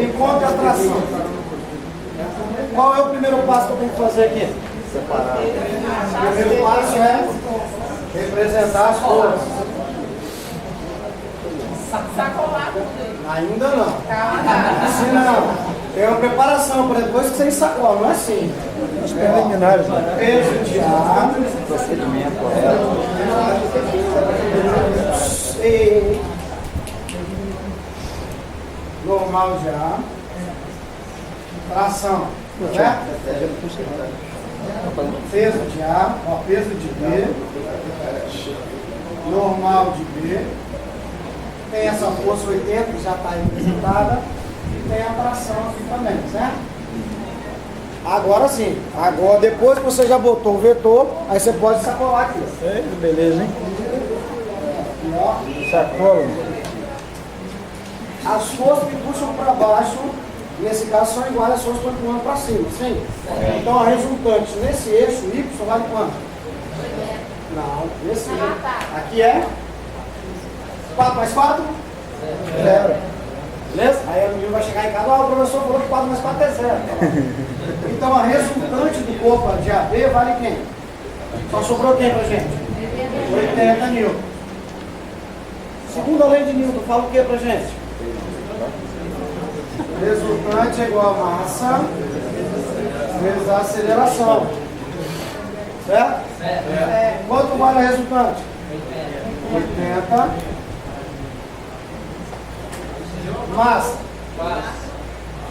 Encontre a tração. Qual é o primeiro passo que eu tenho que fazer aqui? Separar. O primeiro passo é representar as cores. Sacolar tudo. Ainda não. Assim não. Tem uma preparação para depois que você ensacola, não é assim. Os preliminares, né? Peso de ar. Procedimento correto. E normal de ar. Tração. Certo? Peso de A, ó, peso de B, normal de B, tem essa força 80 que já está representada, e tem a tração aqui também, certo? Agora sim, agora depois que você já botou o vetor, aí você pode sacolar aqui. Que beleza, hein? Aqui, ó. Sacola. As forças que puxam para baixo, nesse caso, são iguais às forças que empurram para cima, sim? Então a resultante nesse eixo Y vale quanto? Não, nesse eixo. Aqui é 4 mais 4? 0. Beleza? Aí o menino vai chegar em casa, o professor falou que 4 mais 4 é 0. Então a resultante do corpo de AB vale quem? Só sobrou quem pra gente? 80 newton. Segunda lei de Newton, fala o que pra gente? Resultante é igual a massa vezes a aceleração. Certo? Quanto vale a resultante? 80. Massa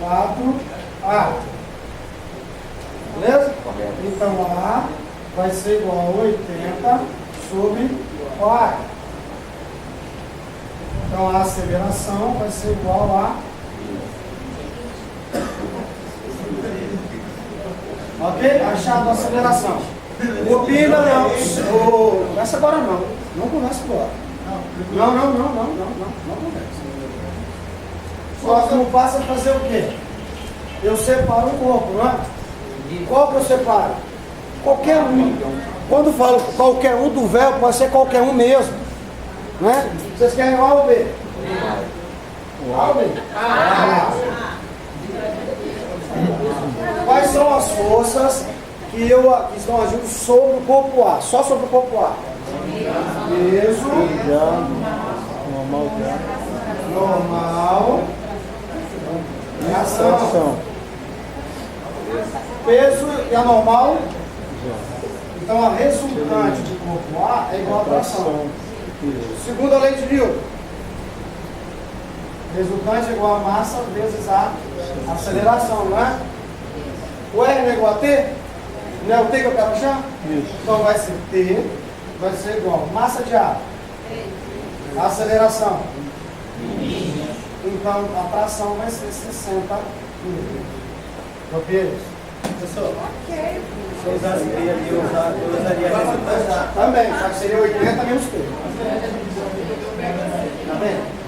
4A. Beleza? Então A vai ser igual a 80 sobre 4. Então a aceleração vai ser igual a ok? Achado a aceleração. Opina não. Começa agora não. Não começa agora. Não começa. Próximo passo é fazer o quê? Eu separo o corpo, não é? Qual que eu separo? Qualquer um. Quando falo qualquer um do véu, pode ser qualquer um mesmo. Né? Vocês querem A ou B? A ou B? Quais são as forças que estão agindo sobre o corpo A? Só sobre o corpo A. Peso. Normal. E ação. Peso e a normal. Então a resultante do corpo A é igual a tração. Segunda lei de Newton. Resultante é igual a massa vezes a aceleração, não é? O R não é igual a T? Não é o T que eu quero achar? Isso. Então vai ser T, vai ser igual a massa de ar. Aceleração. Então a tração vai ser 60 Ok? Professor? Ok. Se eu usasse T ali, eu usaria resultante. Também, só que seria 80 menos T. Tá vendo?